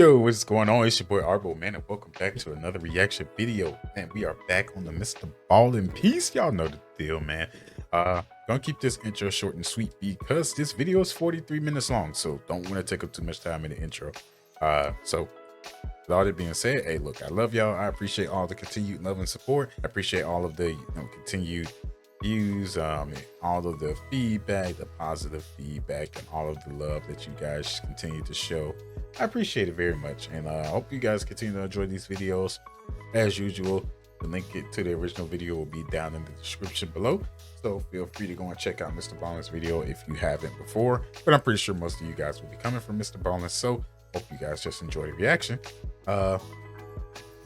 Yo, what's going on? It's your boy Arbo, man, and welcome back to another reaction video. And we are back on the Mr. Ballen piece. Y'all know the deal, man. Gonna keep this intro short and sweet because this video is 43 minutes long, so don't want to take up too much time in the intro. So with all that being said, hey, look, I love y'all. I appreciate all the continued love and support. I appreciate all of the continued views, and all of the feedback, the positive feedback, and all of the love that you guys continue to show. I appreciate it very much, and I hope you guys continue to enjoy these videos. As usual, the link to the original video will be down in the description below, so feel free to go and check out Mr. Ballen's video if you haven't before. But I'm pretty sure most of you guys will be coming from Mr. Ballen, so hope you guys just enjoy the reaction.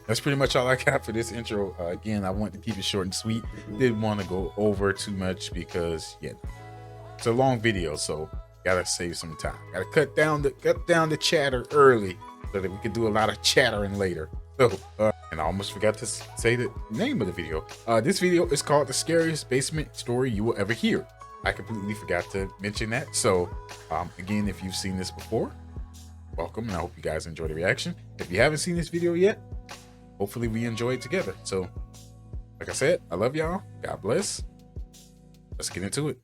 That's pretty much all I got for this intro. Again, I want to keep it short and sweet. Didn't want to go over too much because it's a long video, so gotta save some time. Gotta cut down the chatter early so that we can do a lot of chattering later. So, and I almost forgot to say the name of the video. This video is called "The Scariest Basement Story You Will Ever Hear." I completely forgot to mention that. So, again, if you've seen this before, welcome, and I hope you guys enjoy the reaction. If you haven't seen this video yet, hopefully we enjoy it together. So, like I said, I love y'all. God bless. Let's get into it.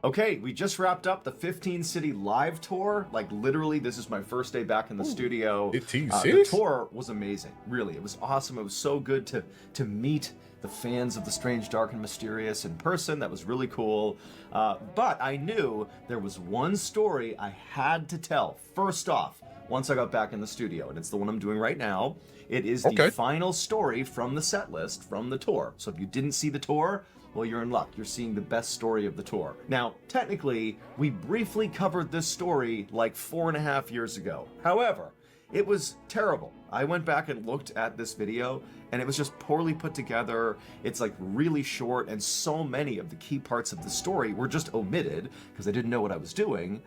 Okay, we just wrapped up the 15 city live tour. Like literally, this is my first day back in the studio. 15 The cities? tour was amazing. Really, it was awesome. It was so good to meet the fans of The Strange, Dark, and Mysterious in person. That was really cool. But I knew there was one story I had to tell. First off, once I got back in the studio, and it's the one I'm doing right now. It is the final story from the set list from the tour. So if you didn't see the tour, well, you're in luck. You're seeing the best story of the tour. Now, technically, we briefly covered this story like 4.5 years ago. However, it was terrible. I went back and looked at this video, and it was just poorly put together. It's like really short, and so many of the key parts of the story were just omitted because I didn't know what I was doing.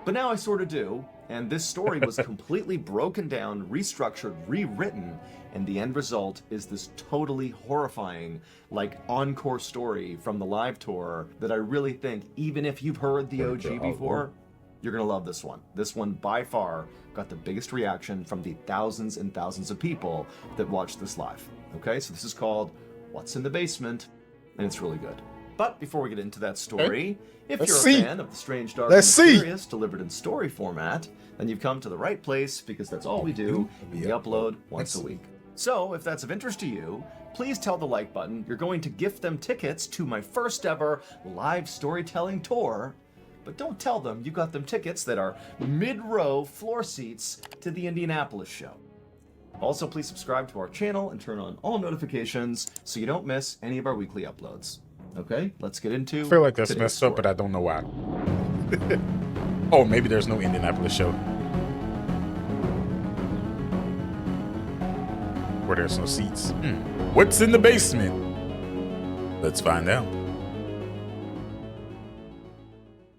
But now I sort of do, and this story was completely broken down, restructured, rewritten, and the end result is this totally horrifying, like, encore story from the live tour that I really think, even if you've heard the OG before, you're gonna love this one. This one, by far, got the biggest reaction from the thousands and thousands of people that watched this live. Okay, so this is called What's in the Basement, and it's really good. But before we get into that story, if you're a fan of The Strange, Dark, and Mysterious delivered in story format, then you've come to the right place because that's all we do. We upload once a week. So if that's of interest to you, please tell the like button. You're going to gift them tickets to my first ever live storytelling tour. But don't tell them you got them tickets that are mid-row floor seats to the Indianapolis show. Also, please subscribe to our channel and turn on all notifications so you don't miss any of our weekly uploads. Okay, let's get into I feel like that's messed up, but I don't know why. Oh, maybe there's no Indianapolis show where there's no seats. What's in the basement? Let's find out.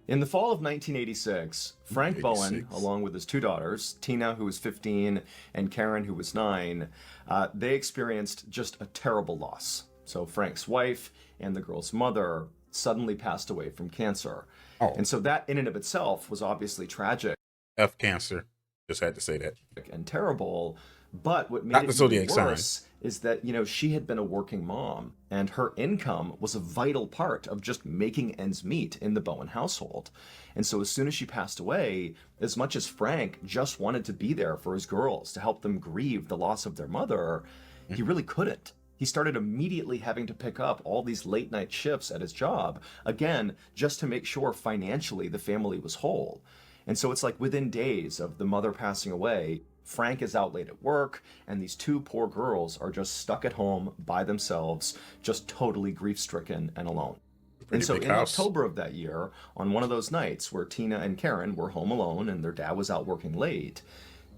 In the fall of 1986, Frank Ballen, along with his two daughters, Tina, who was 15, and Karen, who was 9, they experienced just a terrible loss. So Frank's wife and the girl's mother suddenly passed away from cancer. And so that in and of itself was obviously tragic. F cancer. Just had to say that. And terrible. But what made it even worse is that, you know, she had been a working mom and her income was a vital part of just making ends meet in the Bowen household. And so as soon as she passed away, as much as Frank just wanted to be there for his girls to help them grieve the loss of their mother, he really couldn't. He started immediately having to pick up all these late night shifts at his job, again, just to make sure financially the family was whole. And so it's like within days of the mother passing away, Frank is out late at work, and these two poor girls are just stuck at home by themselves, just totally grief-stricken and alone. And so in October of that year, on one of those nights where Tina and Karen were home alone and their dad was out working late,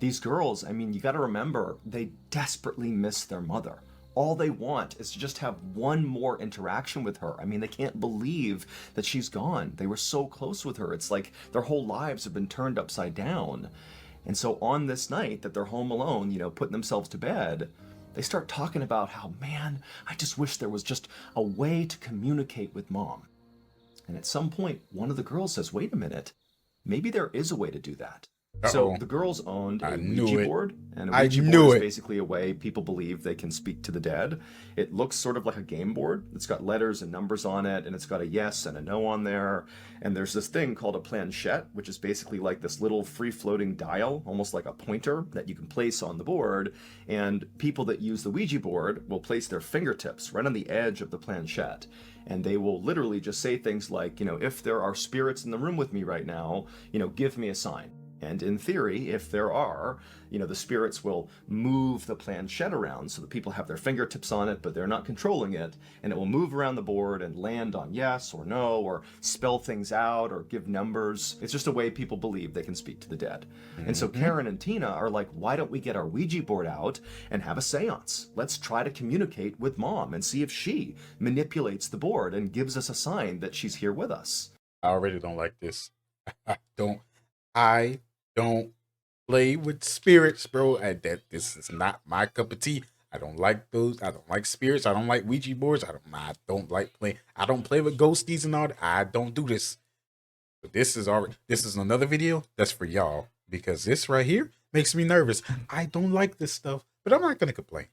these girls, I mean, you got to remember, they desperately miss their mother. All they want is to just have one more interaction with her. I mean, they can't believe that she's gone. They were so close with her. It's like their whole lives have been turned upside down. And so on this night that they're home alone, you know, putting themselves to bed, they start talking about how, man, I just wish there was just a way to communicate with mom. And at some point, one of the girls says, wait a minute, maybe there is a way to do that. So Uh-oh. the girls owned I a knew Ouija it. board, and a I Ouija knew board is it. basically a way people believe they can speak to the dead. It looks sort of like a game board. It's got letters and numbers on it, and it's got a yes and a no on there. And there's this thing called a planchette, which is basically like this little free-floating dial, almost like a pointer that you can place on the board. And people that use the Ouija board will place their fingertips right on the edge of the planchette. And they will literally just say things like, if there are spirits in the room with me right now, give me a sign. And in theory, if there are, the spirits will move the planchette around so that people have their fingertips on it, but they're not controlling it. And it will move around the board and land on yes or no, or spell things out or give numbers. It's just a way people believe they can speak to the dead. And so Karen and Tina are like, why don't we get our Ouija board out and have a seance? Let's try to communicate with Mom and see if she manipulates the board and gives us a sign that she's here with us. I already don't like this. I don't play with spirits, bro. And this is not my cup of tea. I don't like those. I don't like spirits. I don't like Ouija boards. I don't like playing. I don't play with ghosties and all that. I don't do this. But this is another video that's for y'all, because this right here makes me nervous. I don't like this stuff, but I'm not gonna complain.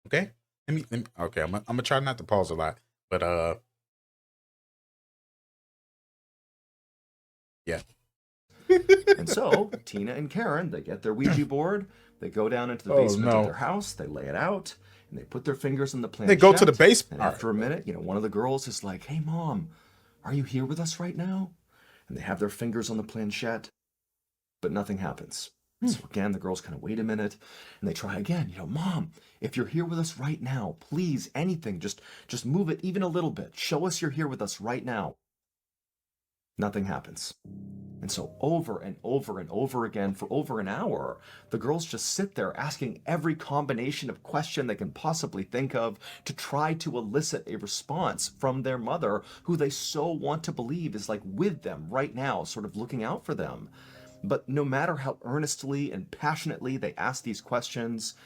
Okay? Okay, I'm gonna try not to pause a lot. But yeah. And so Tina and Karen, they get their Ouija board, they go down into the basement of their house, they lay it out, and they put their fingers on the planchette. They go to the basement. And after a minute, one of the girls is like, hey, Mom, are you here with us right now? And they have their fingers on the planchette, but nothing happens. So again, the girls kind of wait a minute, and they try again. Mom, if you're here with us right now, please, anything, just move it even a little bit. Show us you're here with us right now. Nothing happens. And so over and over and over again for over an hour, the girls just sit there asking every combination of question they can possibly think of to try to elicit a response from their mother, who they so want to believe is like with them right now, sort of looking out for them. But no matter how earnestly and passionately they asked these questions,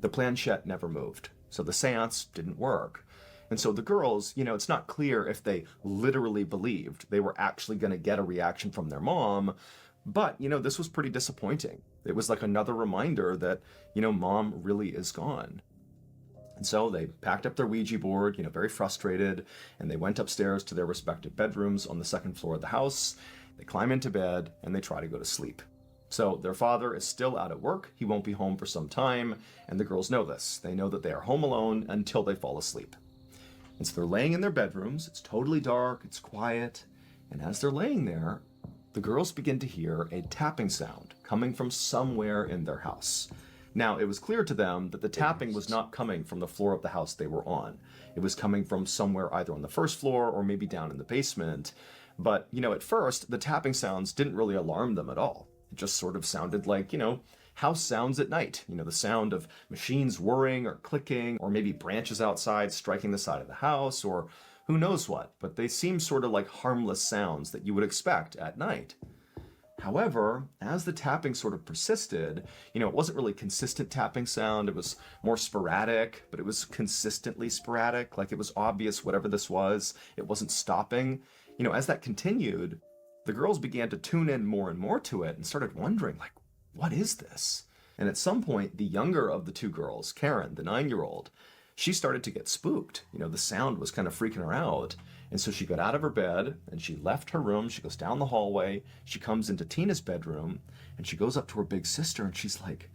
the planchette never moved. So the seance didn't work. And so the girls, it's not clear if they literally believed they were actually going to get a reaction from their mom, but, this was pretty disappointing. It was like another reminder that, Mom really is gone. And so they packed up their Ouija board, very frustrated, and they went upstairs to their respective bedrooms on the second floor of the house. They climb into bed, and they try to go to sleep. So their father is still out at work. He won't be home for some time, and the girls know this. They know that they are home alone until they fall asleep. And so they're laying in their bedrooms. It's totally dark. It's quiet. And as they're laying there, the girls begin to hear a tapping sound coming from somewhere in their house. Now, it was clear to them that the tapping was not coming from the floor of the house they were on. It was coming from somewhere either on the first floor or maybe down in the basement. But, at first, the tapping sounds didn't really alarm them at all. It just sort of sounded like, house sounds at night. The sound of machines whirring or clicking, or maybe branches outside striking the side of the house, or who knows what. But they seem sort of like harmless sounds that you would expect at night. However, as the tapping sort of persisted, it wasn't really consistent tapping sound. It was more sporadic, but it was consistently sporadic. Like it was obvious whatever this was, it wasn't stopping. As that continued, the girls began to tune in more and more to it and started wondering, like, what is this? And at some point, the younger of the two girls, Karen, the 9-year-old, she started to get spooked. The sound was kind of freaking her out. And so she got out of her bed and she left her room. She goes down the hallway. She comes into Tina's bedroom and she goes up to her big sister and she's like,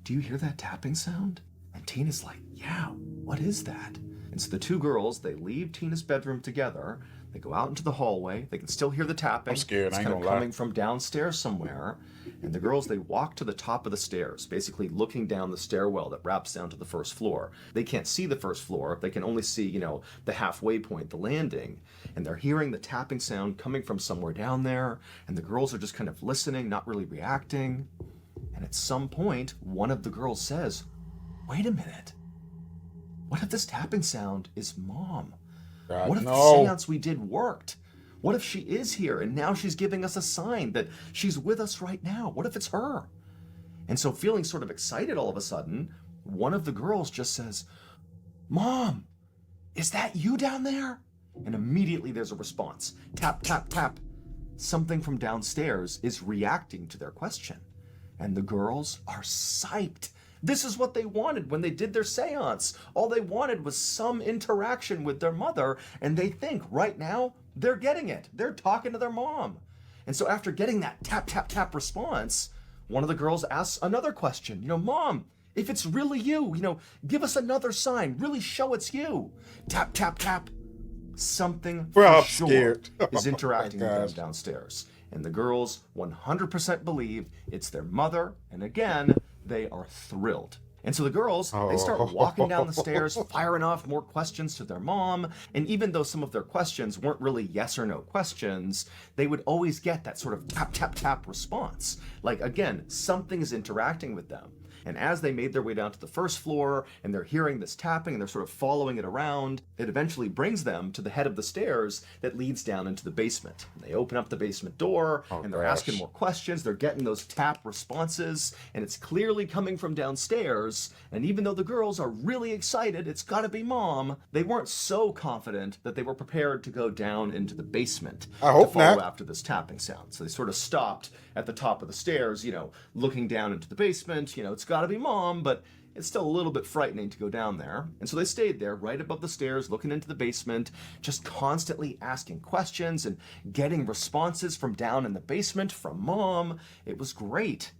do you hear that tapping sound? And Tina's like, yeah, what is that? And so the two girls, they leave Tina's bedroom together. They go out into the hallway. They can still hear the tapping. I'm scared. It's kind of coming from downstairs somewhere. And the girls, they walk to the top of the stairs, basically looking down the stairwell that wraps down to the first floor. They can't see the first floor. They can only see, the halfway point, the landing. And they're hearing the tapping sound coming from somewhere down there. And the girls are just kind of listening, not really reacting. And at some point, one of the girls says, wait a minute. What if this tapping sound is Mom? What if the seance we did worked? What if she is here and now she's giving us a sign that she's with us right now? What if it's her? And so feeling sort of excited all of a sudden, one of the girls just says, Mom, is that you down there? And immediately there's a response. Tap, tap, tap. Something from downstairs is reacting to their question. And the girls are psyched. This is what they wanted when they did their seance. All they wanted was some interaction with their mother, and they think right now they're getting it. They're talking to their mom. And so after getting that tap, tap, tap response, one of the girls asks another question. Mom, if it's really you, give us another sign. Really show it's you. Tap, tap, tap. Something Bro, for I'm sure scared. is interacting Oh my with them gosh. downstairs. And the girls 100% believe it's their mother. And again, they are thrilled. And so the girls, they start walking down the stairs, firing off more questions to their mom. And even though some of their questions weren't really yes or no questions, they would always get that sort of tap, tap, tap response. Like, again, something is interacting with them. And as they made their way down to the first floor and they're hearing this tapping and they're sort of following it around, it eventually brings them to the head of the stairs that leads down into the basement. And they open up the basement door and they're asking more questions. They're getting those tap responses and it's clearly coming from downstairs. And even though the girls are really excited, it's gotta be mom, they weren't so confident that they were prepared to go down into the basement I hope to follow not. after this tapping sound. So they sort of stopped at the top of the stairs, looking down into the basement. It's got to be mom, but it's still a little bit frightening to go down there. And so they stayed there right above the stairs, looking into the basement, just constantly asking questions and getting responses from down in the basement from mom. It was great.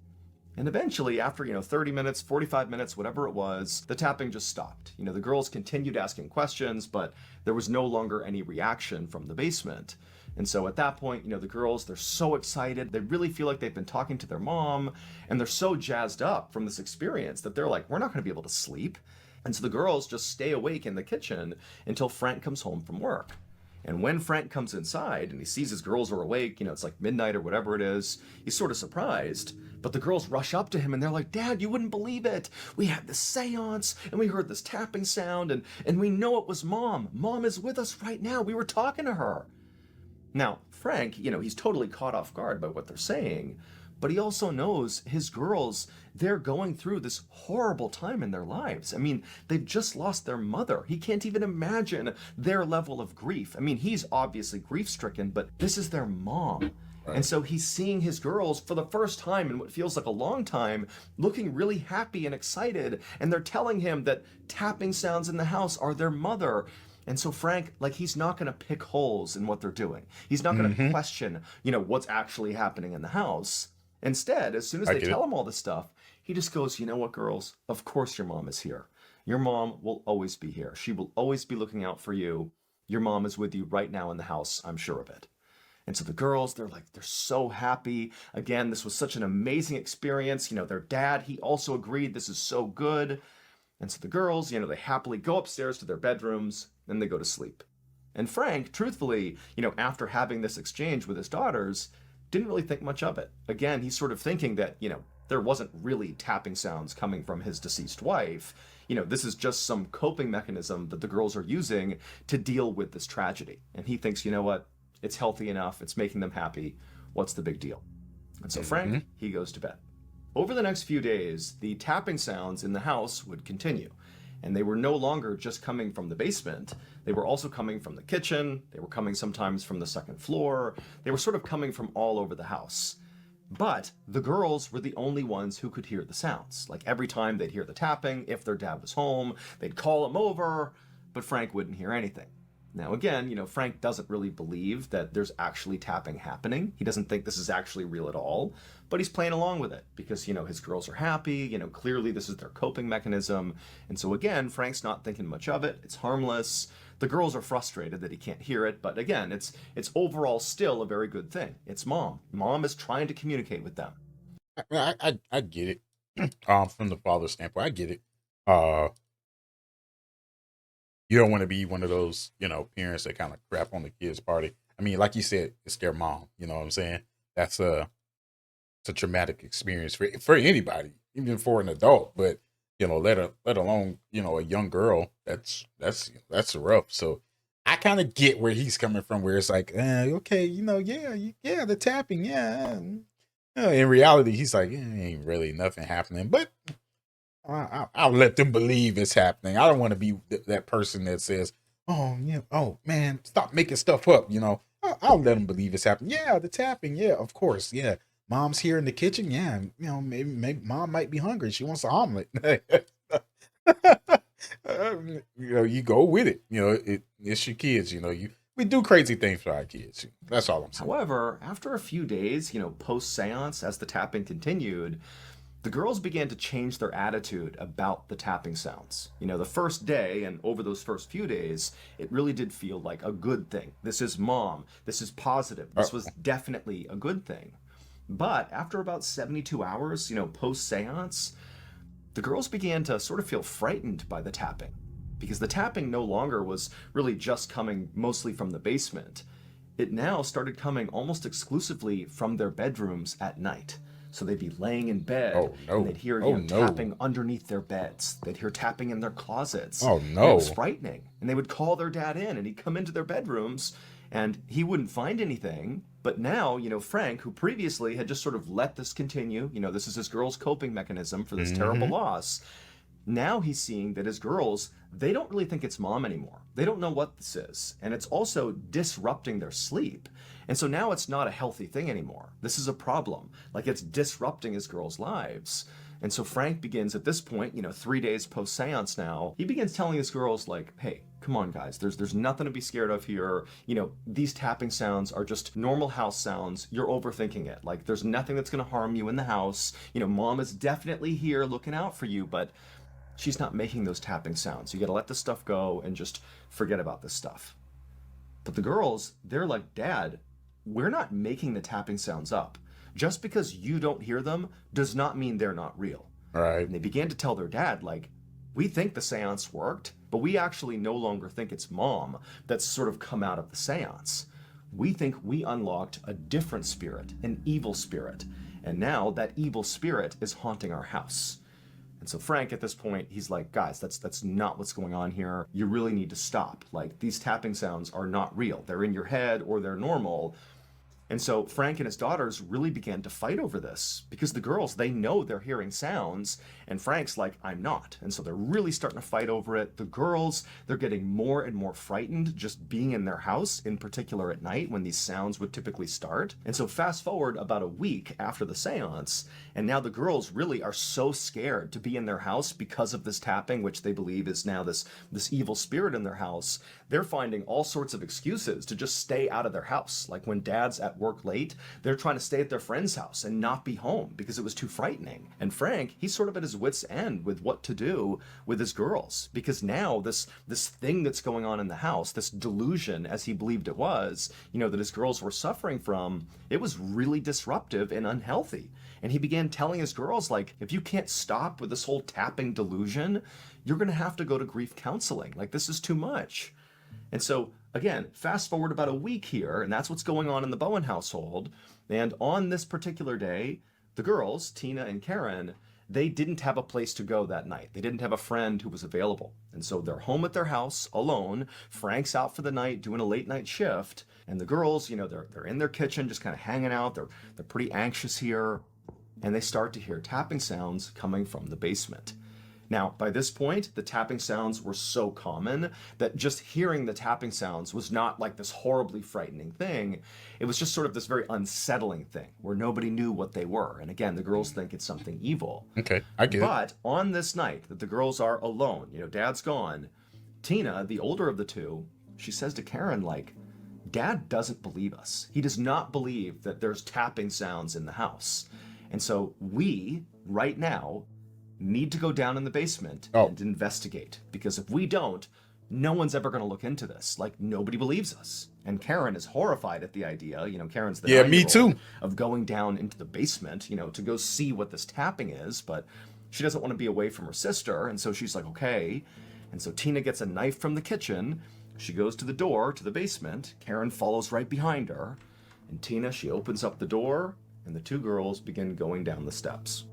And eventually, after 30 minutes, 45 minutes, whatever it was, the tapping just stopped. The girls continued asking questions, but there was no longer any reaction from the basement. And so at that point, the girls, they're so excited. They really feel like they've been talking to their mom, and they're so jazzed up from this experience that they're like, we're not going to be able to sleep. And so the girls just stay awake in the kitchen until Frank comes home from work. And when Frank comes inside and he sees his girls are awake, it's like midnight or whatever it is, he's sort of surprised. But the girls rush up to him and they're like, Dad, you wouldn't believe it. We had this seance and we heard this tapping sound and we know it was mom. Mom is with us right now. We were talking to her. Now, Frank, he's totally caught off guard by what they're saying, but he also knows his girls, they're going through this horrible time in their lives. I mean, they've just lost their mother. He can't even imagine their level of grief. I mean, he's obviously grief-stricken, but this is their mom. Right. And so he's seeing his girls for the first time in what feels like a long time, looking really happy and excited, and they're telling him that tapping sounds in the house are their mother. And so Frank, he's not going to pick holes in what they're doing. He's not going to question, what's actually happening in the house. Instead, as soon as they tell him all this stuff, he just goes, you know what, girls? Of course your mom is here. Your mom will always be here. She will always be looking out for you. Your mom is with you right now in the house. I'm sure of it. And so the girls, they're so happy. Again, this was such an amazing experience. Their dad, he also agreed this is so good. And so the girls, they happily go upstairs to their bedrooms and they go to sleep. And Frank, truthfully, after having this exchange with his daughters, didn't really think much of it. Again, he's sort of thinking that, there wasn't really tapping sounds coming from his deceased wife. This is just some coping mechanism that the girls are using to deal with this tragedy. And he thinks, you know what? It's healthy enough. It's making them happy. What's the big deal? And so Frank, he goes to bed. Over the next few days, the tapping sounds in the house would continue. And they were no longer just coming from the basement. They were also coming from the kitchen. They were coming sometimes from the second floor. They were sort of coming from all over the house. But the girls were the only ones who could hear the sounds. Like every time they'd hear the tapping, if their dad was home, they'd call him over, but Frank wouldn't hear anything. Now again, Frank doesn't really believe that there's actually tapping happening. He doesn't think this is actually real at all, but he's playing along with it because, his girls are happy, clearly this is their coping mechanism. And so again, Frank's not thinking much of it. It's harmless. The girls are frustrated that he can't hear it, but again, it's overall still a very good thing. It's mom. Mom is trying to communicate with them. I get it. From the father's standpoint, I get it. You don't want to be one of those, parents that kind of crap on the kids' party. I mean, like you said, it's their mom. You know what I'm saying? That's it's a traumatic experience for anybody, even for an adult. But let alone a young girl. That's rough. So I kind of get where he's coming from. Where it's like, okay, yeah, the tapping, yeah. In reality, he's like, ain't really nothing happening, but I'll let them believe it's happening. I don't want to be that person that says, "Oh yeah, oh man, stop making stuff up." I'll let them believe it's happening. Yeah, the tapping. Yeah, of course. Yeah, mom's here in the kitchen. Yeah, maybe mom might be hungry. She wants an omelet. You go with it. It's your kids. We do crazy things for our kids. That's all I'm saying. However, after a few days, post seance, as the tapping continued, the girls began to change their attitude about the tapping sounds. The first day and over those first few days, it really did feel like a good thing. This is mom. This is positive. This was definitely a good thing. But after about 72 hours, post seance, the girls began to sort of feel frightened by the tapping, because the tapping no longer was really just coming mostly from the basement. It now started coming almost exclusively from their bedrooms at night. So they'd be laying in bed, Oh no. and they'd hear Oh no. tapping underneath their beds. They'd hear tapping in their closets. Oh And it no. was frightening. And they would call their dad in, and he'd come into their bedrooms, and he wouldn't find anything. But now, Frank, who previously had just sort of let this continue, this is his girl's coping mechanism for this terrible loss. Now he's seeing that his girls, they don't really think it's mom anymore. They don't know what this is. And it's also disrupting their sleep. And so now it's not a healthy thing anymore. This is a problem. Like, it's disrupting his girls' lives. And so Frank begins at this point, 3 days post seance now, he begins telling his girls, like, hey, come on, guys, there's nothing to be scared of here. These tapping sounds are just normal house sounds. You're overthinking it. Like, there's nothing that's going to harm you in the house. Mom is definitely here looking out for you, but she's not making those tapping sounds. You got to let this stuff go and just forget about this stuff. But the girls, they're like, Dad, we're not making the tapping sounds up. Just because you don't hear them does not mean they're not real. All right. And they began to tell their dad, like, we think the seance worked, but we actually no longer think it's mom that's sort of come out of the seance. We think we unlocked a different spirit, an evil spirit. And now that evil spirit is haunting our house. And so Frank, at this point, he's like, guys, that's not what's going on here. You really need to stop. Like, these tapping sounds are not real. They're in your head or they're normal. And so Frank and his daughters really began to fight over this, because the girls, they know they're hearing sounds, and Frank's like, I'm not. And so they're really starting to fight over it. The girls, they're getting more and more frightened just being in their house, in particular at night when these sounds would typically start. And so fast forward about a week after the seance, and now the girls really are so scared to be in their house because of this tapping, which they believe is now this evil spirit in their house. They're finding all sorts of excuses to just stay out of their house. Like, when dad's at work late, they're trying to stay at their friend's house and not be home because it was too frightening. And Frank, he's sort of at his wit's end with what to do with his girls, because now this thing that's going on in the house, this delusion, as he believed it was, that his girls were suffering from, it was really disruptive and unhealthy. And he began telling his girls, like, if you can't stop with this whole tapping delusion, you're going to have to go to grief counseling. Like, this is too much. And so, again, fast forward about a week here, and that's what's going on in the Bowen household. And on this particular day, the girls, Tina and Karen, they didn't have a place to go that night. They didn't have a friend who was available. And so they're home at their house alone. Frank's out for the night doing a late night shift. And the girls, they're in their kitchen just kind of hanging out. They're pretty anxious here. And they start to hear tapping sounds coming from the basement. Now, by this point, the tapping sounds were so common that just hearing the tapping sounds was not like this horribly frightening thing. It was just sort of this very unsettling thing where nobody knew what they were. And again, the girls think it's something evil. Okay, I get it. But on this night that the girls are alone, Dad's gone, Tina, the older of the two, she says to Karen, like, Dad doesn't believe us. He does not believe that there's tapping sounds in the house. And so we, right now, need to go down in the basement and investigate, because if we don't, no one's ever going to look into this. Like, nobody believes us. And Karen is horrified at the idea, Karen's the me too, of going down into the basement, to go see what this tapping is, but she doesn't want to be away from her sister, and so she's like, okay. And so Tina gets a knife from the kitchen. She goes to the door to the basement. Karen follows right behind her, and Tina, she opens up the door, and the two girls begin going down the steps.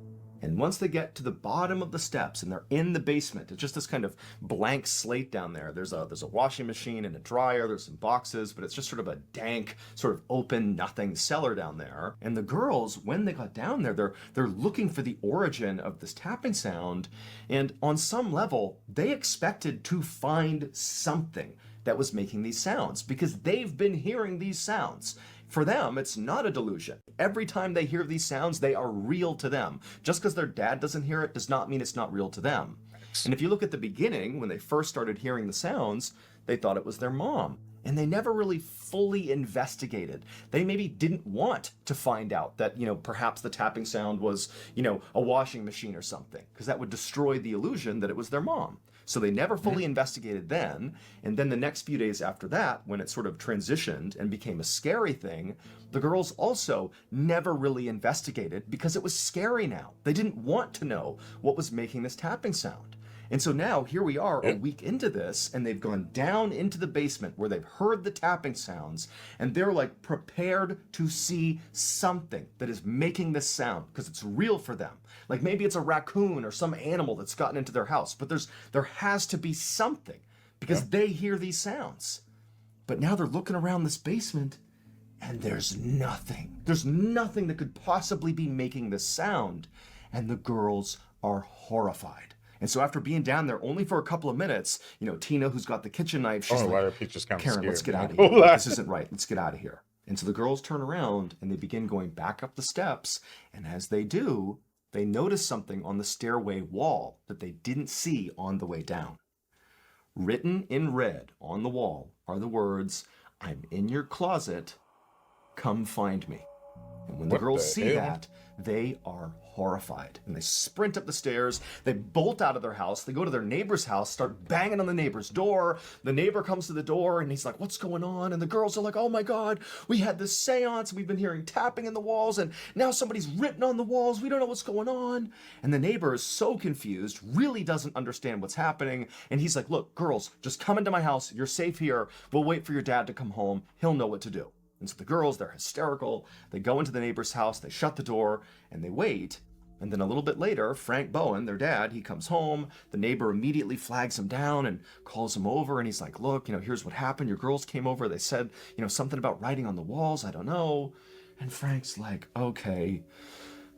And once they get to the bottom of the steps and they're in the basement, it's just this kind of blank slate down there. There's a washing machine and a dryer, there's some boxes, but it's just sort of a dank, sort of open, nothing cellar down there. And the girls, when they got down there, they're looking for the origin of this tapping sound. And on some level, they expected to find something that was making these sounds, because they've been hearing these sounds. For them, it's not a delusion. Every time they hear these sounds, they are real to them. Just because their dad doesn't hear it does not mean it's not real to them. And if you look at the beginning, when they first started hearing the sounds, they thought it was their mom. And they never really fully investigated. They maybe didn't want to find out that, perhaps the tapping sound was, a washing machine or something, because that would destroy the illusion that it was their mom. So they never fully investigated then. And then the next few days after that, when it sort of transitioned and became a scary thing, the girls also never really investigated because it was scary now. They didn't want to know what was making this tapping sound. And so now here we are a week into this, and they've gone down into the basement where they've heard the tapping sounds, and they're like prepared to see something that is making this sound because it's real for them. Like maybe it's a raccoon or some animal that's gotten into their house, but there has to be something because they hear these sounds. But now they're looking around this basement and there's nothing. There's nothing that could possibly be making this sound, and the girls are horrified. And so after being down there only for a couple of minutes, Tina, who's got the kitchen knife, she's like, that picture's kind of Karen, scary, let's get man. out of here. Like, this isn't right. Let's get out of here. And so the girls turn around and they begin going back up the steps. And as they do, they notice something on the stairway wall that they didn't see on the way down. Written in red on the wall are the words, "I'm in your closet, come find me." And when the girls see that, they are horrified. And they sprint up the stairs, they bolt out of their house, they go to their neighbor's house, start banging on the neighbor's door. The neighbor comes to the door and he's like, "What's going on?" And the girls are like, "Oh my God, we had this seance, we've been hearing tapping in the walls, and now somebody's written on the walls, we don't know what's going on." And the neighbor is so confused, really doesn't understand what's happening. And he's like, "Look, girls, just come into my house, you're safe here, we'll wait for your dad to come home, he'll know what to do." And so the girls, they're hysterical. They go into the neighbor's house, they shut the door, and they wait. And then a little bit later, Frank Bowen, their dad, he comes home. The neighbor immediately flags him down and calls him over. And he's like, "Look, here's what happened. Your girls came over. They said, something about writing on the walls. I don't know." And Frank's like, "Okay,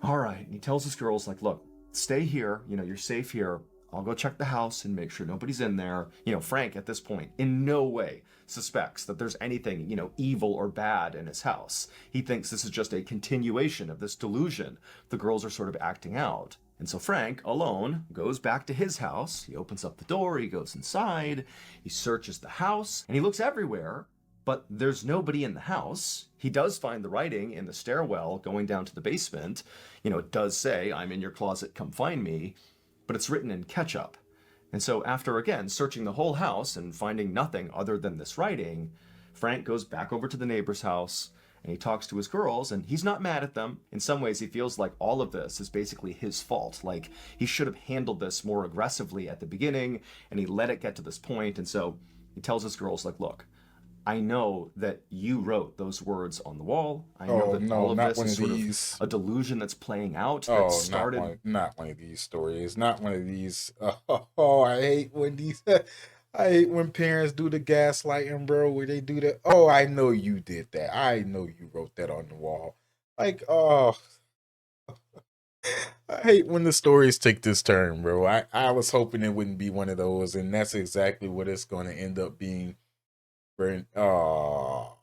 all right." And he tells his girls, like, "Look, stay here. You're safe here. I'll go check the house and make sure nobody's in there." Frank at this point in no way suspects that there's anything, evil or bad in his house. He thinks this is just a continuation of this delusion the girls are sort of acting out. And so Frank, alone, goes back to his house. He opens up the door, he goes inside, he searches the house, and he looks everywhere, but there's nobody in the house. He does find the writing in the stairwell going down to the basement. It does say, "I'm in your closet, come find me," but it's written in ketchup. And so after, again, searching the whole house and finding nothing other than this writing, Frank goes back over to the neighbor's house and he talks to his girls, and he's not mad at them. In some ways, he feels like all of this is basically his fault. Like he should have handled this more aggressively at the beginning, and he let it get to this point. And so he tells his girls, like, "Look, I know that you wrote those words on the wall. I know that all of this is sort of a delusion that's playing out that started." Not one of these stories. Not one of these. Oh, I hate when these. I hate when parents do the gaslighting, bro. Where they do that. "Oh, I know you did that. I know you wrote that on the wall." Like, oh, I hate when the stories take this turn, bro. I was hoping it wouldn't be one of those, and that's exactly what it's going to end up being. Oh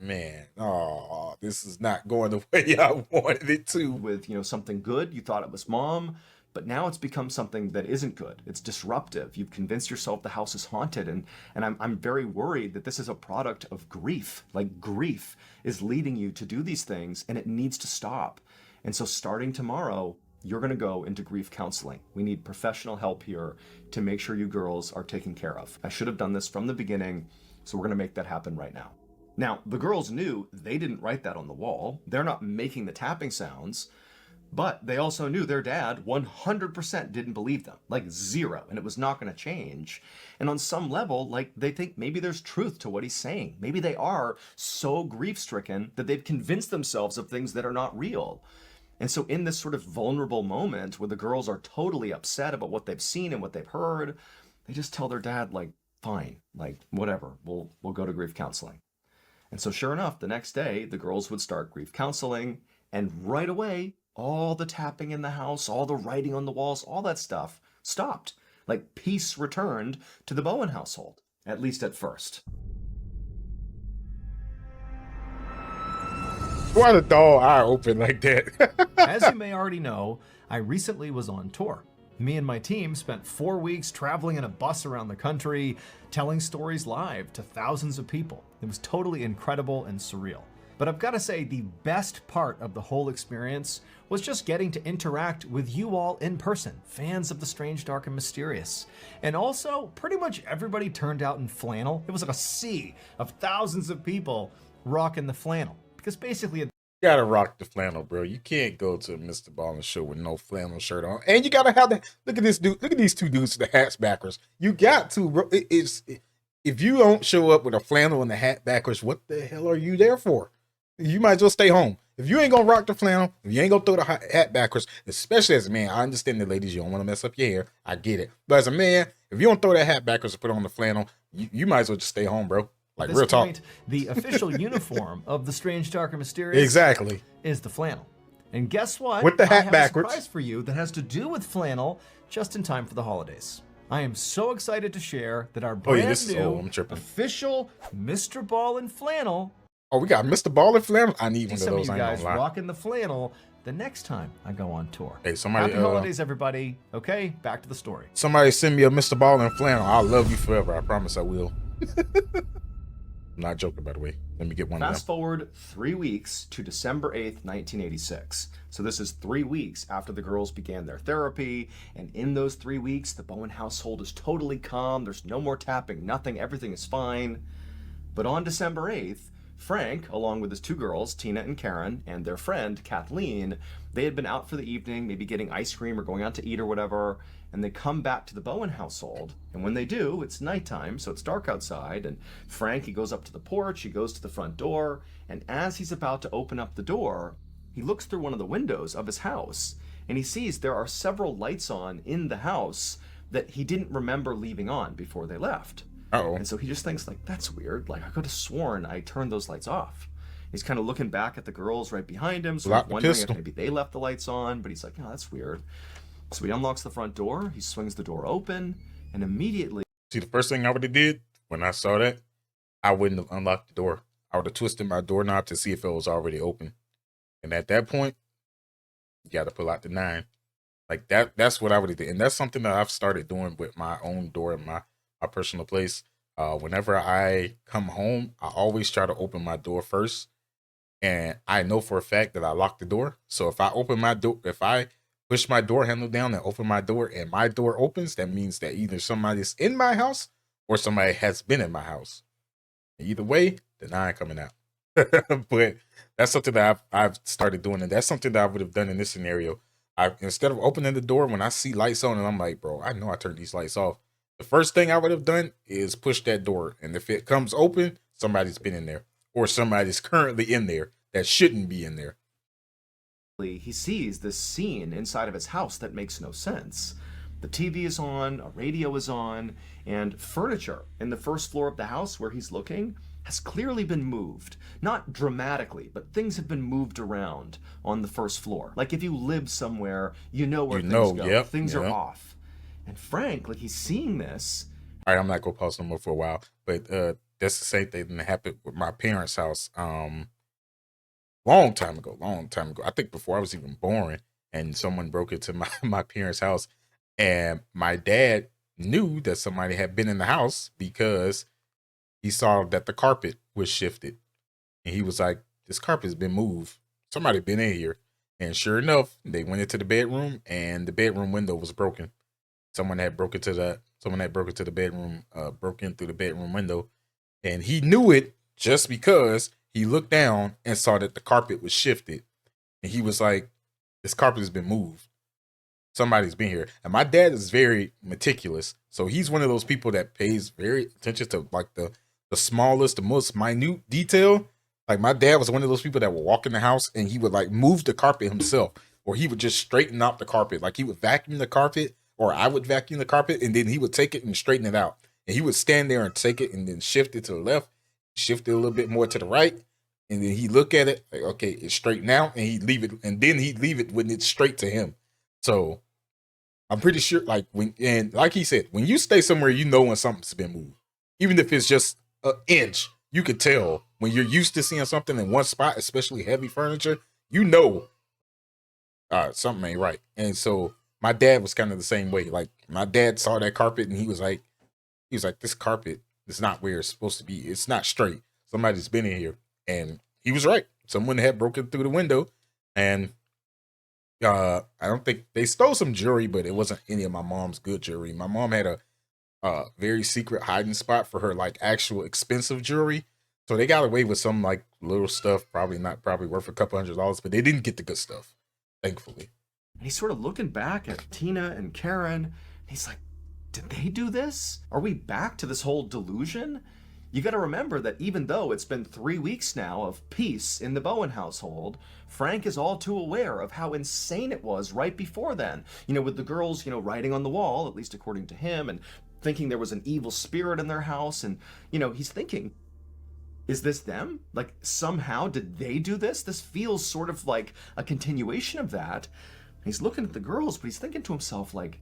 man. Oh, this is not going the way I wanted it to. With, something good, you thought it was mom, but now it's become something that isn't good. It's disruptive. You've convinced yourself the house is haunted, and I'm very worried that this is a product of grief. Like grief is leading you to do these things, and it needs to stop. And so starting tomorrow, you're going to go into grief counseling. We need professional help here to make sure you girls are taken care of. I should have done this from the beginning, so we're going to make that happen right now. Now, the girls knew they didn't write that on the wall. They're not making the tapping sounds, but they also knew their dad 100% didn't believe them, like zero, and it was not going to change. And on some level, like they think maybe there's truth to what he's saying. Maybe they are so grief-stricken that they've convinced themselves of things that are not real. And so in this sort of vulnerable moment where the girls are totally upset about what they've seen and what they've heard, they just tell their dad, like, "Fine, like, whatever, we'll go to grief counseling." And so sure enough, the next day, the girls would start grief counseling, and right away, all the tapping in the house, all the writing on the walls, all that stuff stopped. Like peace returned to the Bowen household, at least at first. Why the doll eye open like that? As you may already know, I recently was on tour. Me and my team spent 4 weeks traveling in a bus around the country, telling stories live to thousands of people. It was totally incredible and surreal. But I've got to say, the best part of the whole experience was just getting to interact with you all in person, fans of the strange, dark, and mysterious. And also, pretty much everybody turned out in flannel. It was like a sea of thousands of people rocking the flannel. Because basically, You gotta rock the flannel, bro. You can't go to a Mr. Ballen show with no flannel shirt on. And you gotta have that. Look at this dude. Look at these two dudes with the hats backwards. You got to, bro. If you don't show up with a flannel and the hat backwards, what the hell are you there for? You might as well stay home. If you ain't gonna rock the flannel, if you ain't gonna throw the hat backwards, especially as a man, I understand the ladies, you don't want to mess up your hair. I get it. But as a man, if you don't throw that hat backwards and put on the flannel, you might as well just stay home, bro. Like, real talk. The official uniform of the strange, dark, and mysterious Exactly. is the flannel. And guess what? With the hat I have backwards. a surprise for you that has to do with flannel just in time for the holidays. I am so excited to share that our brand new I'm tripping. official Mr. Ballen flannel. Oh, we got Mr. Ballen flannel. I need See one of some of those. you I ain't guys gonna lie. rocking the flannel the next time I go on tour. Hey, somebody, Happy holidays, everybody. Okay, back to the story. Somebody send me a Mr. Ballen flannel. I'll love you forever. I promise I will. I'm not joking, by the way. Let me get one. Fast forward 3 weeks to December 8th, 1986. So this is 3 weeks after the girls began their therapy. And in those 3 weeks, the Bowen household is totally calm. There's no more tapping, nothing. Everything is fine. But on December 8th, Frank, along with his 2 girls, Tina and Karen, and their friend, Kathleen, they had been out for the evening, maybe getting ice cream or going out to eat or whatever, and they come back to the Bowen household. And when they do, it's nighttime, so it's dark outside, and Frank, he goes up to the porch, he goes to the front door, and as he's about to open up the door, he looks through one of the windows of his house, and he sees there are several lights on in the house that he didn't remember leaving on before they left. Uh-oh. And so he just thinks, like, that's weird. Like, I could have sworn I turned those lights off. He's kind of looking back at the girls right behind him, so Lock the wondering pistol. if maybe they left the lights on, but he's like, no, that's weird. So he unlocks the front door, he swings the door open, and immediately... See, the first thing I would have did when I saw that, I wouldn't have unlocked the door. I would have twisted my doorknob to see if it was already open. And at that point, you got to pull out the 9. Like, that's what I would have did. And that's something that I've started doing with my own door in my personal place. Whenever I come home, I always try to open my door first. And I know for a fact that I locked the door. So if I open my door, if I push my door handle down and open my door and my door opens, that means that either somebody's in my house or somebody has been in my house. Either way, the 9 coming out. But that's something that I've started doing. And that's something that I would have done in this scenario. Instead of opening the door when I see lights on and I'm like, bro, I know I turned these lights off. The first thing I would have done is push that door. And if it comes open, somebody's been in there. Or somebody's currently in there that shouldn't be in there. he sees this scene inside of his house that makes no sense. The TV is on, a radio is on, and furniture in the first floor of the house where he's looking has clearly been moved. Not dramatically, but things have been moved around on the first floor. Like if you live somewhere, you know where things go. Yep, things are off. And Frank, like he's seeing this. All right, I'm not going to pause no more for a while. But that's the same thing that happened with my parents' house. Long time ago. I think before I was even born, and someone broke into my parents' house, and my dad knew that somebody had been in the house because he saw that the carpet was shifted, and he was like, "This carpet's been moved. Somebody been in here." And sure enough, they went into the bedroom, and the bedroom window was broken. Someone had broke into the bedroom, broke in through the bedroom window, and he knew it just because he looked down and saw that the carpet was shifted. And he was like, this carpet has been moved. Somebody's been here. And my dad is very meticulous. So he's one of those people that pays very attention to like the smallest, the most minute detail. Like my dad was one of those people that would walk in the house and he would like move the carpet himself, or he would just straighten out the carpet. Like he would vacuum the carpet, or I would vacuum the carpet, and then he would take it and straighten it out. And he would stand there and take it and then shift it to the left, shift it a little bit more to the right, and then he'd look at it, like, okay, it's straight now, and he'd leave it, and then he'd leave it when it's straight to him. So I'm pretty sure, like like he said, when you stay somewhere, you know when something's been moved. Even if it's just an inch, you could tell when you're used to seeing something in one spot, especially heavy furniture, you know something ain't right. And so my dad was kind of the same way. Like my dad saw that carpet and he was like, this carpet is not where it's supposed to be. It's not straight. Somebody's been in here. And he was right. Someone had broken through the window, and I don't think they stole some jewelry, but it wasn't any of my mom's good jewelry. My mom had a very secret hiding spot for her like actual expensive jewelry. So they got away with some like little stuff, probably worth a couple $100, but they didn't get the good stuff, thankfully. And he's sort of looking back at Tina and Karen, and he's like, did they do this? Are we back to this whole delusion? You got to remember that even though it's been 3 weeks now of peace in the Bowen household, Frank is all too aware of how insane it was right before then. With the girls, writing on the wall, at least according to him, and thinking there was an evil spirit in their house. And, he's thinking, is this them? Like, somehow did they do this? This feels sort of like a continuation of that. He's looking at the girls, but he's thinking to himself, like,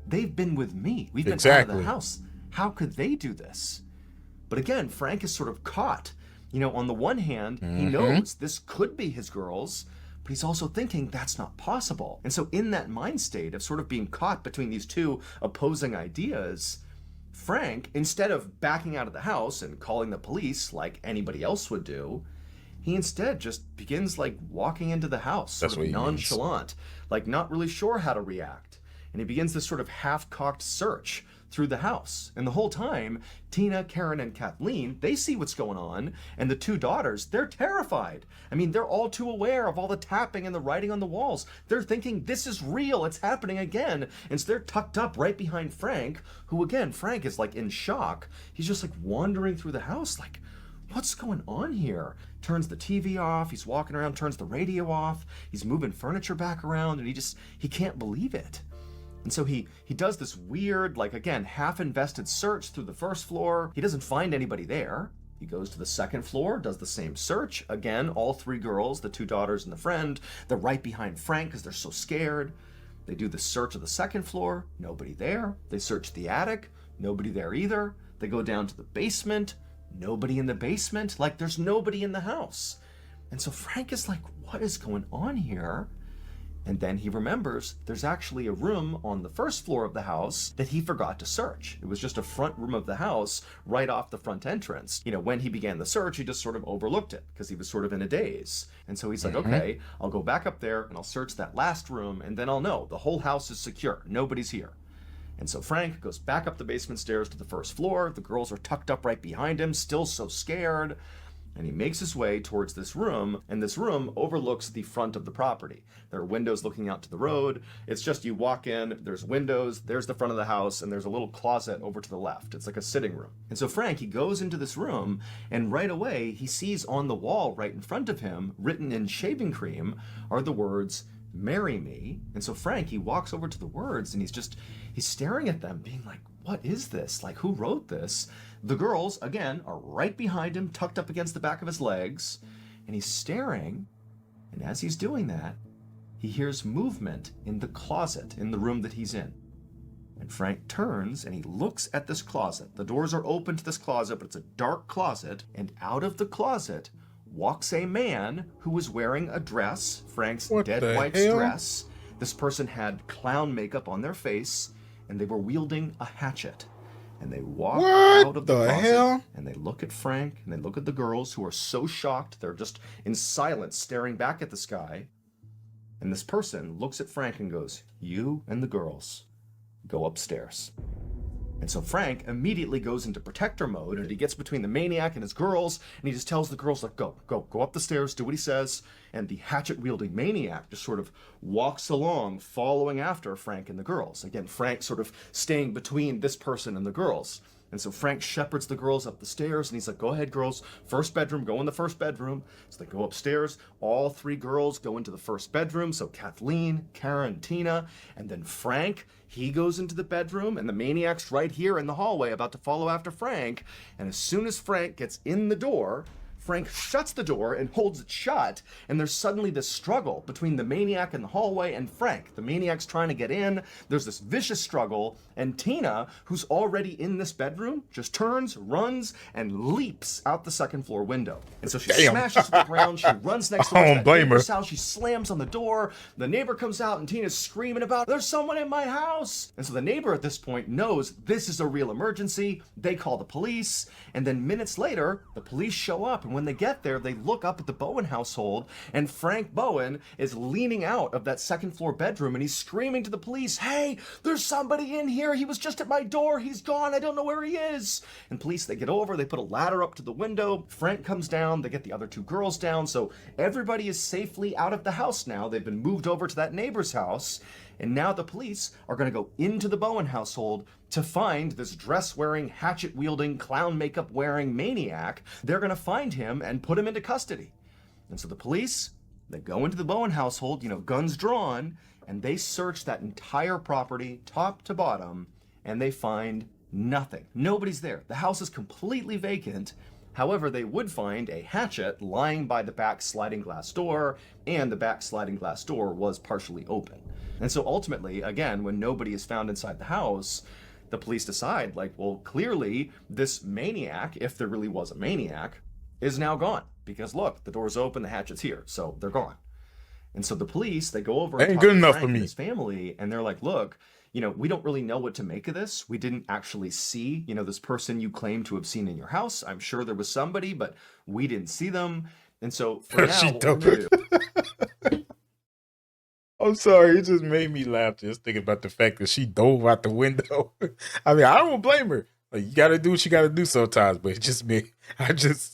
they've been with me. We've been out of the house. How could they do this? But again, Frank is sort of caught. On the one hand, he knows this could be his girls, but he's also thinking that's not possible. And so in that mind state of sort of being caught between these two opposing ideas, Frank, instead of backing out of the house and calling the police like anybody else would do, he instead just begins like walking into the house, sort of nonchalant, like not really sure how to react. And he begins this sort of half-cocked search through the house. And the whole time, Tina, Karen, and Kathleen, they see what's going on, and the two daughters, they're terrified. I mean, they're all too aware of all the tapping and the writing on the walls. They're thinking, this is real, it's happening again. And so they're tucked up right behind Frank, who again, Frank is like in shock. He's just like wandering through the house like, what's going on here? Turns the TV off, he's walking around, turns the radio off, he's moving furniture back around, and he can't believe it. And so he does this weird, like again, half-invested search through the first floor. He doesn't find anybody there. He goes to the second floor, does the same search. Again, all three girls, the two daughters and the friend, they're right behind Frank because they're so scared. They do the search of the second floor, nobody there. They search the attic, nobody there either. They go down to the basement, nobody in the basement. Like there's nobody in the house. And so Frank is like, what is going on here? And then he remembers there's actually a room on the first floor of the house that he forgot to search. It was just a front room of the house right off the front entrance. When he began the search, he just sort of overlooked it because he was sort of in a daze. And so he's like, okay, I'll go back up there and I'll search that last room and then I'll know the whole house is secure. Nobody's here. And so Frank goes back up the basement stairs to the first floor. The girls are tucked up right behind him, still so scared. And he makes his way towards this room, and this room overlooks the front of the property. There are windows looking out to the road. It's just you walk in, there's windows, there's the front of the house, and there's a little closet over to the left. It's like a sitting room. And so Frank, he goes into this room, and right away he sees on the wall right in front of him, written in shaving cream, are the words, "Marry me." And so Frank, he walks over to the words, and he's staring at them, being like, what is this? Like, who wrote this? The girls, again, are right behind him, tucked up against the back of his legs, and he's staring, and as he's doing that, he hears movement in the closet in the room that he's in. And Frank turns, and he looks at this closet. The doors are open to this closet, but it's a dark closet, and out of the closet walks a man who was wearing a dress, Frank's dead wife's dress. This person had clown makeup on their face, and they were wielding a hatchet. And they walk out of the closet, and they look at Frank, and they look at the girls who are so shocked, they're just in silence staring back at the sky. And this person looks at Frank and goes, "You and the girls, go upstairs." And so Frank immediately goes into protector mode, and he gets between the maniac and his girls, and he just tells the girls, like, go up the stairs, do what he says. And the hatchet-wielding maniac just sort of walks along, following after Frank and the girls. Again, Frank sort of staying between this person and the girls. And so Frank shepherds the girls up the stairs, and he's like, go ahead, girls, first bedroom, go in the first bedroom. So they go upstairs. All three girls go into the first bedroom. So Kathleen, Karen, Tina, and then Frank, he goes into the bedroom, and the maniac's right here in the hallway about to follow after Frank. And as soon as Frank gets in the door, Frank shuts the door and holds it shut, and there's suddenly this struggle between the maniac in the hallway and Frank. The maniac's trying to get in, there's this vicious struggle, and Tina, who's already in this bedroom, just turns, runs, and leaps out the second floor window. And so she smashes to the ground, she runs next door to that neighbor's house, she slams on the door, the neighbor comes out and Tina's screaming about, there's someone in my house! And so the neighbor at this point knows this is a real emergency, they call the police, and then minutes later, the police show up, and when they get there, they look up at the Bowen household, and Frank Bowen is leaning out of that second floor bedroom, and he's screaming to the police, hey, there's somebody in here, he was just at my door, he's gone, I don't know where he is. And police, they get over, they put a ladder up to the window, Frank comes down, they get the other two girls down, so everybody is safely out of the house now. They've been moved over to that neighbor's house, and now the police are going to go into the Bowen household to find this dress-wearing, hatchet-wielding, clown makeup-wearing maniac. They're going to find him and put him into custody. And so the police, they go into the Bowen household, guns drawn, and they search that entire property, top to bottom, and they find nothing. Nobody's there. The house is completely vacant. However, they would find a hatchet lying by the back sliding glass door, and the back sliding glass door was partially open. And so ultimately, again, when nobody is found inside the house, the police decide, well, clearly this maniac, if there really was a maniac, is now gone. Because look, the door's open, the hatchet's here, so they're gone. And so the police, they go over and talk to Frank and his family, and they're like, look, we don't really know what to make of this. We didn't actually see, this person you claim to have seen in your house. I'm sure there was somebody, but we didn't see them. And so for now, what we're gonna do... I'm sorry, it just made me laugh just thinking about the fact that she dove out the window. I mean, I don't blame her. You gotta do what you gotta do sometimes, but it just made, just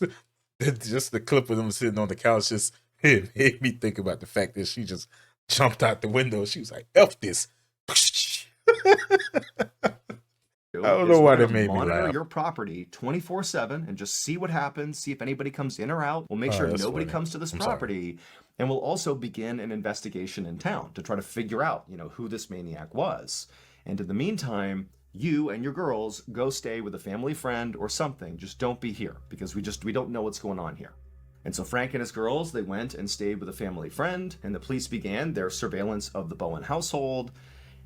the clip of them sitting on the couch it made me think about the fact that she just jumped out the window. She was like, F this. I don't know why that made me laugh. Monitor your property 24/7 and just see what happens, see if anybody comes in or out. We'll make sure nobody comes to this property. And we'll also begin an investigation in town to try to figure out, who this maniac was. And in the meantime, you and your girls go stay with a family friend or something. Just don't be here because we don't know what's going on here. And so Frank and his girls, they went and stayed with a family friend, and the police began their surveillance of the Bowen household.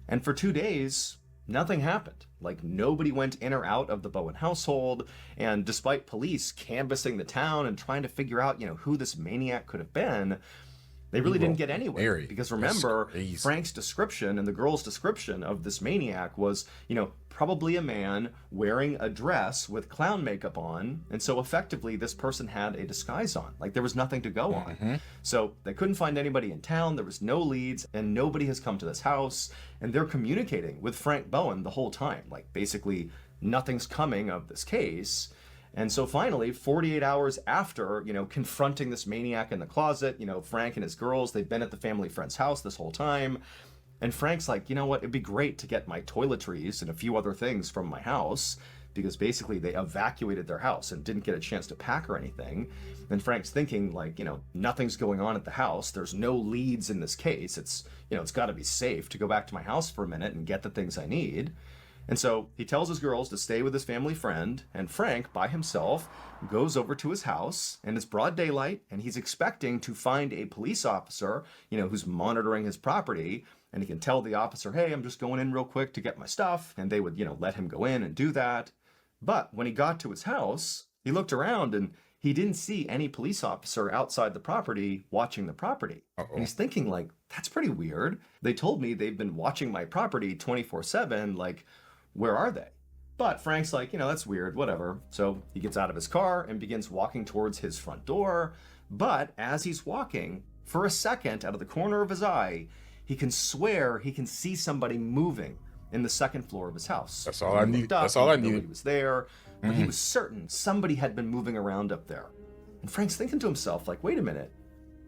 And for 2 days, nothing happened. Nobody went in or out of the Bowen household. And despite police canvassing the town and trying to figure out, who this maniac could have been, they really didn't get anywhere. Because remember, Frank's description and the girl's description of this maniac was, probably a man wearing a dress with clown makeup on. And so effectively, this person had a disguise on. There was nothing to go on. So they couldn't find anybody in town. There was no leads, and nobody has come to this house. And they're communicating with Frank Bowen the whole time. Basically, nothing's coming of this case. And so finally, 48 hours after, confronting this maniac in the closet, Frank and his girls, they've been at the family friend's house this whole time. And Frank's like, you know what, it'd be great to get my toiletries and a few other things from my house, because basically they evacuated their house and didn't get a chance to pack or anything. And Frank's thinking, nothing's going on at the house. There's no leads in this case. It's got to be safe to go back to my house for a minute and get the things I need. And so he tells his girls to stay with his family friend, and Frank, by himself, goes over to his house, and it's broad daylight, and he's expecting to find a police officer, who's monitoring his property, and he can tell the officer, hey, I'm just going in real quick to get my stuff, and they would, let him go in and do that. But when he got to his house, he looked around, and he didn't see any police officer outside the property watching the property. And he's thinking, that's pretty weird. They told me they've been watching my property 24/7, where are they? But Frank's like, that's weird, whatever. So he gets out of his car and begins walking towards his front door. But as he's walking, for a second, out of the corner of his eye, he can swear he can see somebody moving in the second floor of his house. That's all I need. That's all I needed. He was there, but he was certain somebody had been moving around up there. And Frank's thinking to himself, wait a minute.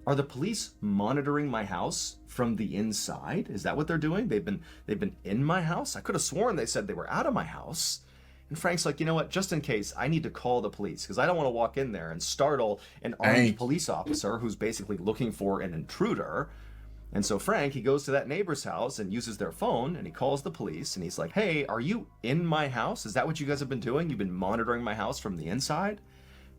Are the police monitoring my house from the inside? Is that what they're doing? They've been in my house? I could have sworn they said they were out of my house. And Frank's like, you know what? Just in case, I need to call the police because I don't want to walk in there and startle an armed police officer who's basically looking for an intruder. And so Frank, he goes to that neighbor's house and uses their phone, and he calls the police, and he's like, hey, are you in my house? Is that what you guys have been doing? You've been monitoring my house from the inside?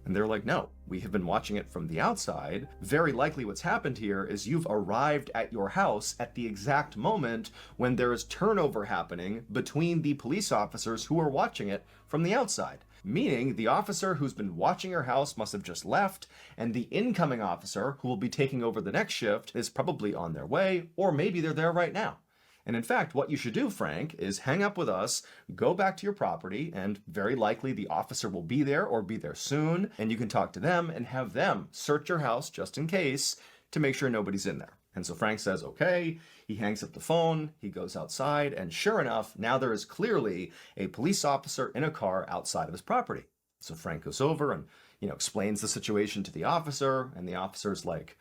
And they're like, no, we have been watching it from the outside. Very likely what's happened here is you've arrived at your house at the exact moment when there is turnover happening between the police officers who are watching it from the outside. Meaning the officer who's been watching your house must have just left, and the incoming officer who will be taking over the next shift is probably on their way, or maybe they're there right now. And in fact, what you should do, Frank, is hang up with us, go back to your property, and very likely the officer will be there or be there soon, and you can talk to them and have them search your house just in case to make sure nobody's in there. And so Frank says, okay, he hangs up the phone, he goes outside, and sure enough, now there is clearly a police officer in a car outside of his property. So Frank goes over and, explains the situation to the officer, and the officer's like,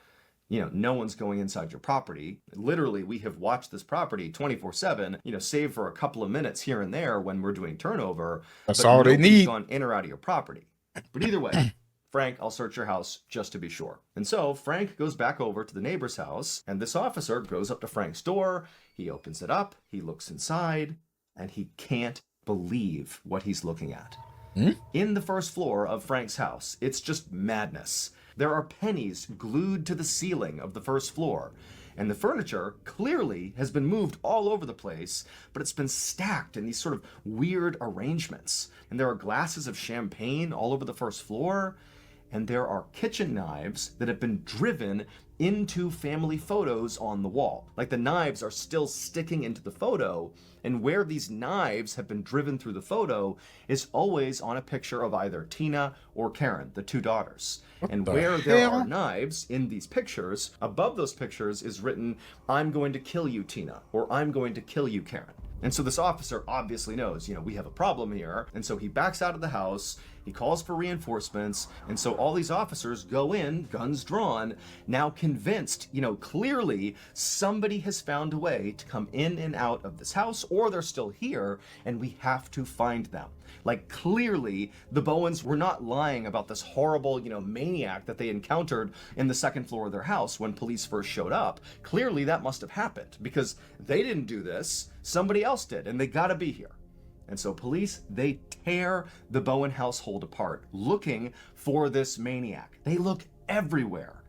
no one's going inside your property. Literally, we have watched this property 24/7, save for a couple of minutes here and there when we're doing turnover. That's all they need. Gone in or out of your property. But either way, Frank, I'll search your house just to be sure. And so Frank goes back over to the neighbor's house, and this officer goes up to Frank's door. He opens it up, he looks inside, and he can't believe what he's looking at. In the first floor of Frank's house, it's just madness. There are pennies glued to the ceiling of the first floor, and the furniture clearly has been moved all over the place, but it's been stacked in these sort of weird arrangements. And there are glasses of champagne all over the first floor, and there are kitchen knives that have been driven into family photos on the wall. Like the knives are still sticking into the photo, and where these knives have been driven through the photo is always on a picture of either Tina or Karen, the two daughters. And where there are knives in these pictures, above those pictures is written, "I'm going to kill you, Tina," or "I'm going to kill you, Karen." And so this officer obviously knows, we have a problem here. And so he backs out of the house, he calls for reinforcements. And so all these officers go in, guns drawn, now convinced, clearly somebody has found a way to come in and out of this house, or they're still here, and we have to find them. Like clearly the Bowens were not lying about this horrible, maniac that they encountered in the second floor of their house when police first showed up. Clearly that must have happened because they didn't do this. Somebody else did, and they gotta be here. And so police, they tear the Bowen household apart, looking for this maniac. They look everywhere,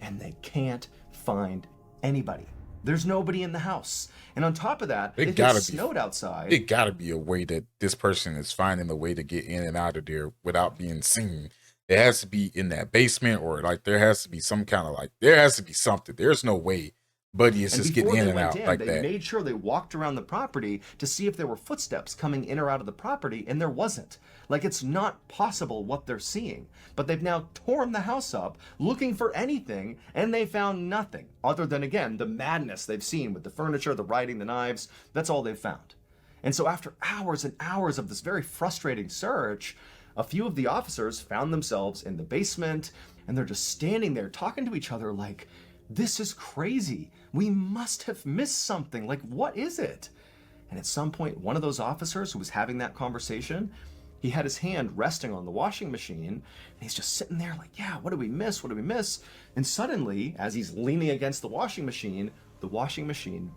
and they can't find anybody. There's nobody in the house. And on top of that, it snowed outside. It gotta be a way that this person is finding a way to get in and out of there without being seen. It has to be in that basement, or there has to be some kind of there has to be something. There's no way Buddy is just getting in and out like that. They made sure they walked around the property to see if there were footsteps coming in or out of the property, and there wasn't. It's not possible what they're seeing. But they've now torn the house up looking for anything, and they found nothing other than, again, the madness they've seen with the furniture, the writing, the knives. That's all they've found. And so after hours and hours of this very frustrating search, a few of the officers found themselves in the basement, and they're just standing there talking to each other like, "This is crazy. We must have missed something. What is it?" And at some point, one of those officers who was having that conversation, he had his hand resting on the washing machine, and he's just sitting there like, "Yeah, what did we miss? What did we miss?" And suddenly, as he's leaning against the washing machine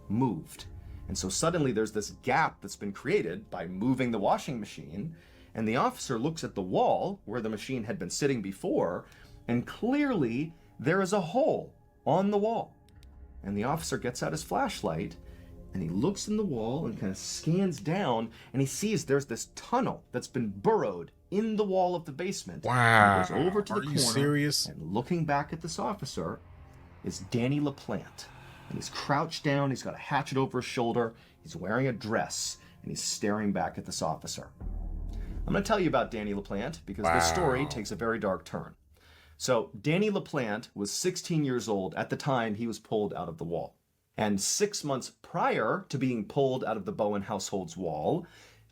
moved. And so suddenly there's this gap that's been created by moving the washing machine, and the officer looks at the wall where the machine had been sitting before, and clearly there is a hole on the wall. And the officer gets out his flashlight, and he looks in the wall and kind of scans down, and he sees there's this tunnel that's been burrowed in the wall of the basement. Wow. And he goes over to the corner, serious? and looking back at this officer is Danny LaPlante. And he's crouched down, he's got a hatchet over his shoulder, he's wearing a dress, and he's staring back at this officer. I'm going to tell you about Danny LaPlante because this story takes a very dark turn. So Danny LaPlante was 16 years old at the time he was pulled out of the wall. And 6 months prior to being pulled out of the Bowen household's wall,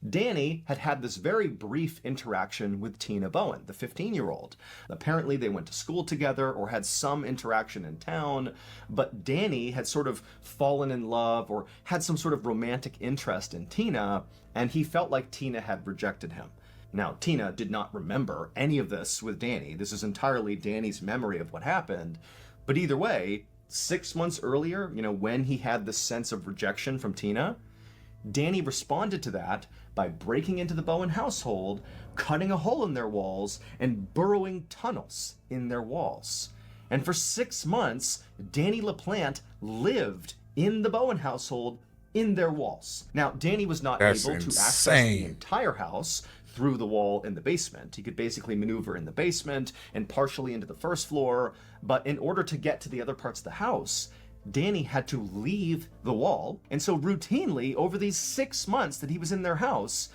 Danny had had this very brief interaction with Tina Bowen, the 15-year-old. Apparently they went to school together or had some interaction in town, but Danny had sort of fallen in love or had some sort of romantic interest in Tina, and he felt like Tina had rejected him. Now, Tina did not remember any of this with Danny. This is entirely Danny's memory of what happened. But either way, 6 months earlier, when he had this sense of rejection from Tina, Danny responded to that by breaking into the Bowen household, cutting a hole in their walls, and burrowing tunnels in their walls. And for 6 months, Danny LaPlante lived in the Bowen household in their walls. Now, Danny was not That's able to access the insane. entire house through the wall in the basement. He could basically maneuver in the basement and partially into the first floor, but in order to get to the other parts of the house, Danny had to leave the wall. And so routinely, over these 6 months that he was in their house,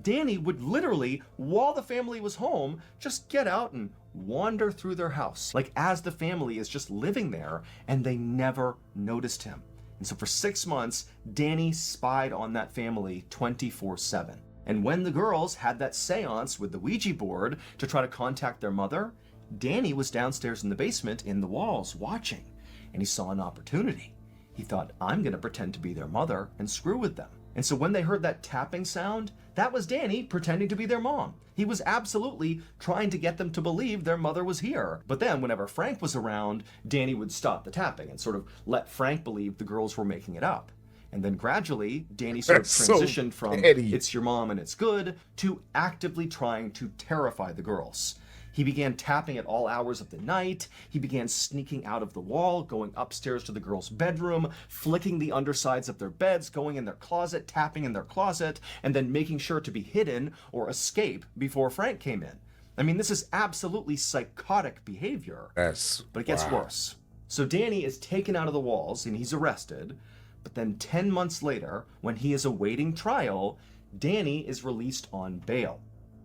Danny would literally, while the family was home, just get out and wander through their house, like as the family is just living there, and they never noticed him. And so for 6 months, Danny spied on that family 24/7. And when the girls had that seance with the Ouija board to try to contact their mother, Danny was downstairs in the basement in the walls watching, and he saw an opportunity. He thought, I'm going to pretend to be their mother and screw with them. And so when they heard that tapping sound, that was Danny pretending to be their mom. He was absolutely trying to get them to believe their mother was here. But then whenever Frank was around, Danny would stop the tapping and sort of let Frank believe the girls were making it up. And then gradually, Danny sort of transitioned from it's your mom and it's good to actively trying to terrify the girls. He began tapping at all hours of the night. He began sneaking out of the wall, going upstairs to the girls' bedroom, flicking the undersides of their beds, going in their closet, tapping in their closet, and then making sure to be hidden or escape before Frank came in. I mean, this is absolutely psychotic behavior. But it gets worse. So Danny is taken out of the walls and he's arrested. But then 10 months later, when he is awaiting trial, Danny is released on bail.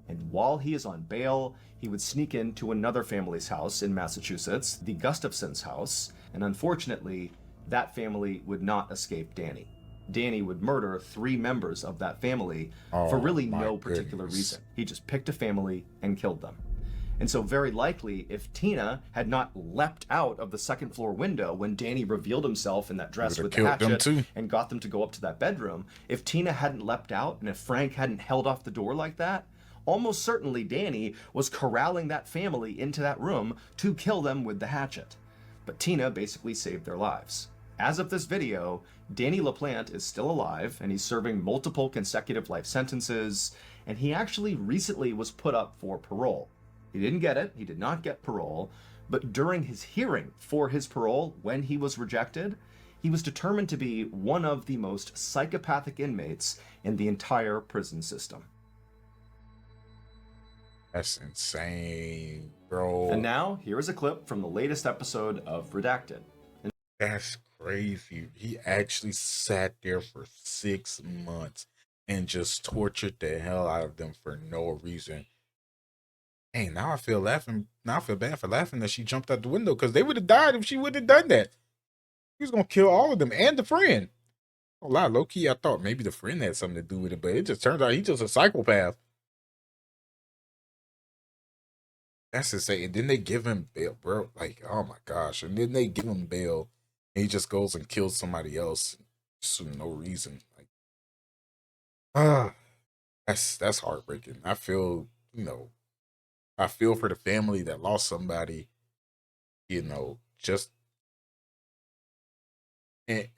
And while he is on bail, he would sneak into another family's house in Massachusetts, the Gustafsons' house, and unfortunately, that family would not escape Danny. Danny would murder 3 members of that family for really no particular reason. He just picked a family and killed them. And so very likely, if Tina had not leapt out of the second floor window when Danny revealed himself in that dress with the hatchet and got them to go up to that bedroom, if Tina hadn't leapt out and if Frank hadn't held off the door like that, almost certainly Danny was corralling that family into that room to kill them with the hatchet. But Tina basically saved their lives. As of this video, Danny LaPlante is still alive and he's serving multiple consecutive life sentences, and he actually recently was put up for parole. He didn't get it, he did not get parole, but during his hearing for his parole, when he was rejected, he was determined to be one of the most psychopathic inmates in the entire prison system. That's insane, bro. And now, here is a clip from the latest episode of Redacted. That's crazy. He actually sat there for 6 months and just tortured the hell out of them for no reason. Hey, now I feel bad for laughing that she jumped out the window, because they would have died if she wouldn't have done that. He was gonna kill all of them and the friend. A lot low key, I thought maybe the friend had something to do with it, but it just turns out he's just a psychopath. That's insane. And then they give him bail, bro. Like, oh my gosh. And then they give him bail, and he just goes and kills somebody else just for no reason. Like, that's heartbreaking. I feel, I feel for the family that lost somebody, just, and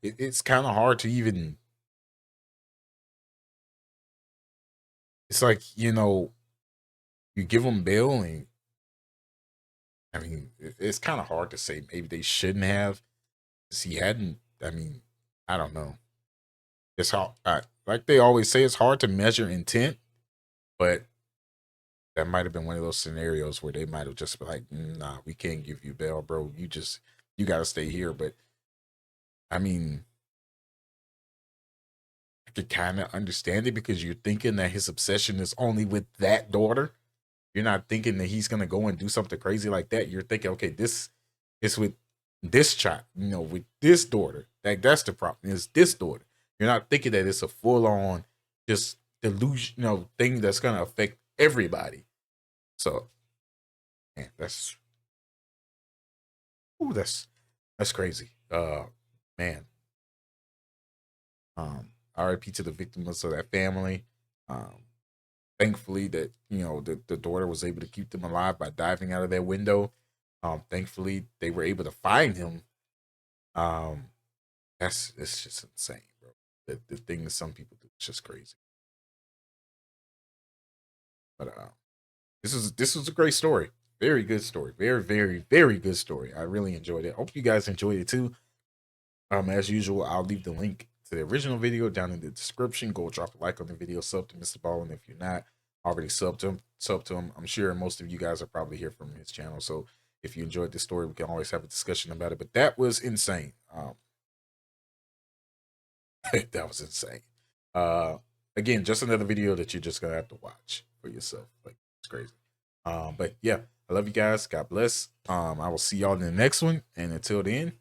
it's kind of hard to even, it's like, you give them bail, and I mean, it's kind of hard to say maybe they shouldn't have, because he hadn't, I don't know. It's hard, like they always say, it's hard to measure intent, but that might have been one of those scenarios where they might have just been like, nah, we can't give you bail, bro. You got to stay here. But I mean, I could kind of understand it, because you're thinking that his obsession is only with that daughter. You're not thinking that he's going to go and do something crazy like that. You're thinking, okay, this is with this child, with this daughter. That's the problem, is this daughter. You're not thinking that it's a full-on just delusion, thing that's going to affect everybody. So, man, that's crazy. Man. RIP to the victims of that family. Thankfully that, the daughter was able to keep them alive by diving out of that window. Thankfully they were able to find him. It's just insane, bro. The thing that some people do is just crazy. But this was a great story. Very good story. Very good story. I really enjoyed it. Hope you guys enjoyed it too. As usual, I'll leave the link to the original video down in the description. Go drop a like on the video, sub to Mr. Ballen if you're not already subbed to him. I'm sure most of you guys are probably here from his channel. So if you enjoyed this story, we can always have a discussion about it. But that was insane. That was insane. Again, just another video that you're just gonna have to watch for yourself. Like, it's crazy. But yeah, I love you guys. God bless. I will see y'all in the next one. And until then,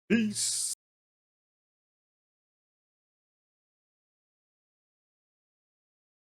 peace.